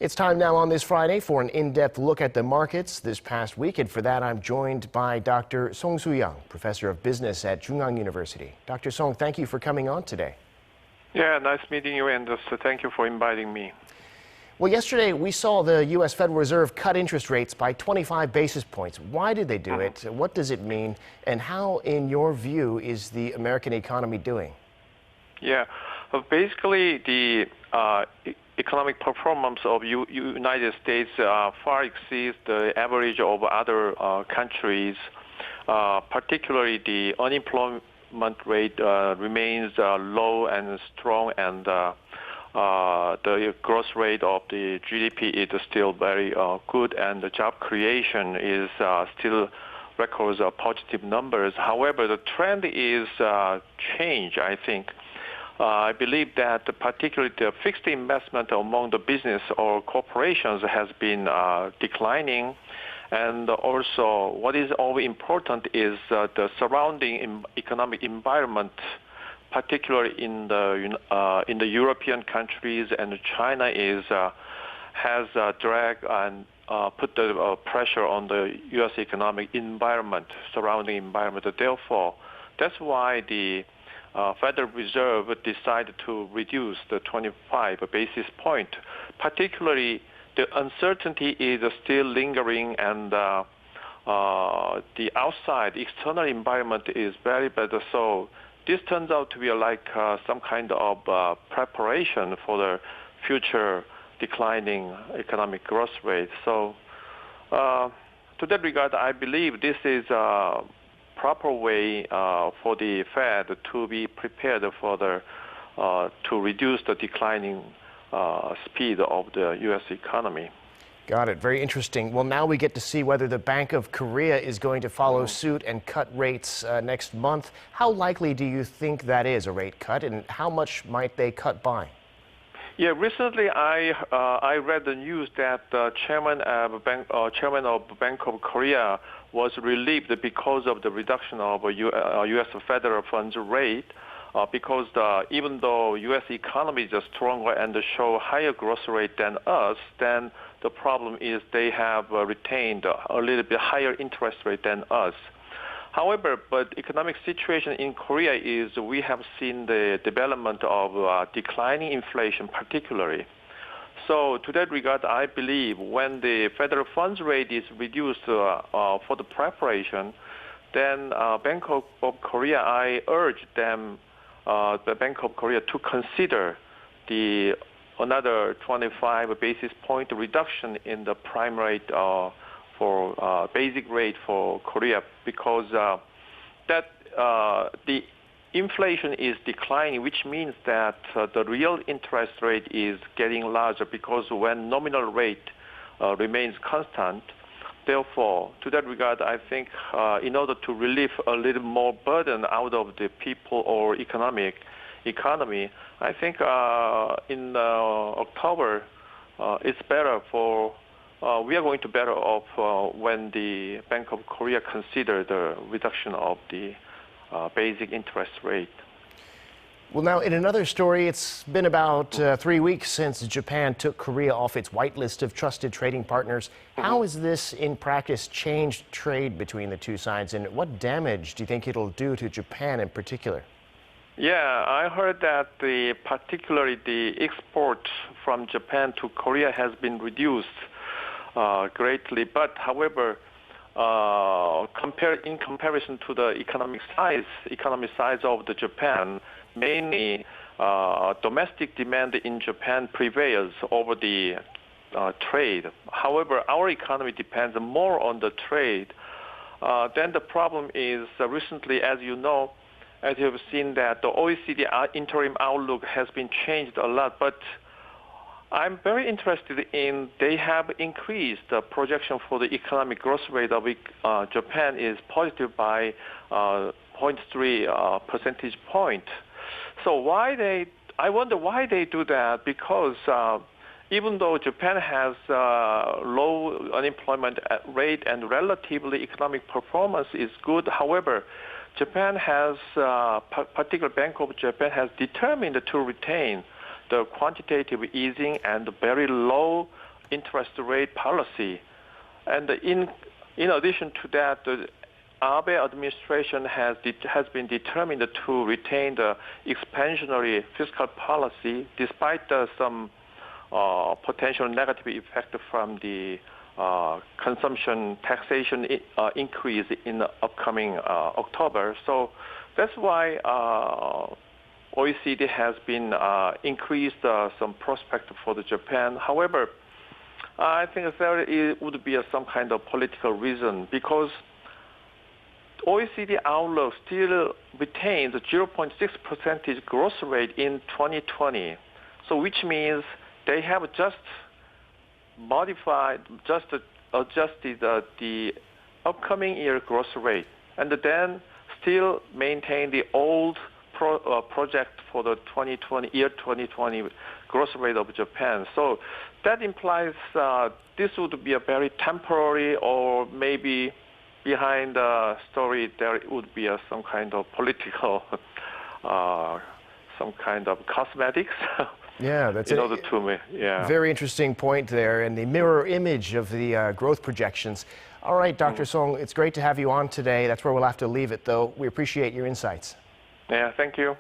It's time now on this Friday for an in-depth look at the markets this past week, and for that I'm joined by Dr. Sooyoung, professor of business at Chung-Ang University. Dr. Song, thank you for coming on today. Yeah, nice meeting you, and thank you for inviting me. Well, yesterday we saw the U.S. Federal Reserve cut interest rates by 25 basis points. Why did they do it? What does it mean? And how, in your view, is the American economy doing? Yeah, basically the economic performance of United States far exceeds the average of other countries. Particularly, the unemployment rate remains low and strong, and the growth rate of the GDP is still very good, and the job creation is still records positive numbers. However, the trend is change, I think. I believe that particularly the fixed investment among the business or corporations has been declining. And also, what is always important is the surrounding economic environment, particularly in the European countries, and China has dragged and put the pressure on the U.S. economic environment, surrounding environment. Therefore, that's why the Federal Reserve decided to reduce the 25 basis point. Particularly, the uncertainty is still lingering, and the outside external environment is very bad. So this turns out to be like some kind of preparation for the future declining economic growth rate. So to that regard, I believe this is a proper way for the Fed to be prepared for to reduce the declining speed of the U.S. economy. Got it. Very interesting. Well, now we get to see whether the Bank of Korea is going to follow suit and cut rates next month. How likely do you think that is, a rate cut, and how much might they cut by? Yeah, recently I read the news that the chairman of Bank of Korea was relieved because of the reduction of U.S. federal funds rate. Because even though U.S. economy is stronger and show higher growth rate than us, then the problem is they have retained a little bit higher interest rate than us. However, but economic situation in Korea is we have seen the development of declining inflation particularly. So to that regard, I believe when the federal funds rate is reduced for the preparation, then Bank of Korea, I urge them, the Bank of Korea, to consider another 25 basis point reduction in the prime rate for basic rate for Korea, because the inflation is declining, which means that the real interest rate is getting larger, because when nominal rate remains constant. Therefore, to that regard, I think in order to relieve a little more burden out of the people or economy, I think in October it's better for. We are going to better off when the Bank of Korea consider the reduction of the basic interest rate. Well, now, in another story, it's been about 3 weeks since Japan took Korea off its whitelist of trusted trading partners. How has this, in practice, changed trade between the two sides, and what damage do you think it'll do to Japan in particular? Yeah, I heard that particularly the export from Japan to Korea has been reduced greatly. But, however, in comparison to the economic size of the Japan, mainly domestic demand in Japan prevails over the trade. However, our economy depends more on the trade. Then the problem is recently, as you know, as you have seen, that the OECD interim outlook has been changed a lot. But I'm very interested in they have increased the projection for the economic growth rate of Japan is positive by 0.3 percentage point. So I wonder why they do that, because even though Japan has low unemployment rate and relatively economic performance is good, however, Japan has, particular Bank of Japan has determined to retain the quantitative easing and very low interest rate policy. And in addition to that, the Abe administration has been determined to retain the expansionary fiscal policy despite some potential negative effect from the consumption taxation increase in the upcoming October. So that's why OECD has been increased some prospect for the Japan. However, I think there would be some kind of political reason because OECD outlook still retains a 0.6% growth rate in 2020. So which means they have just adjusted the upcoming year growth rate, and then still maintain the old project for the 2020 growth rate of Japan. So that implies this would be a very temporary, or maybe behind the story there would be some kind of political, some kind of cosmetics. Yeah, that's very interesting point there, and the mirror image of the growth projections. All right, Dr. Song, it's great to have you on today. That's where we'll have to leave it, though. We appreciate your insights. Yeah, thank you.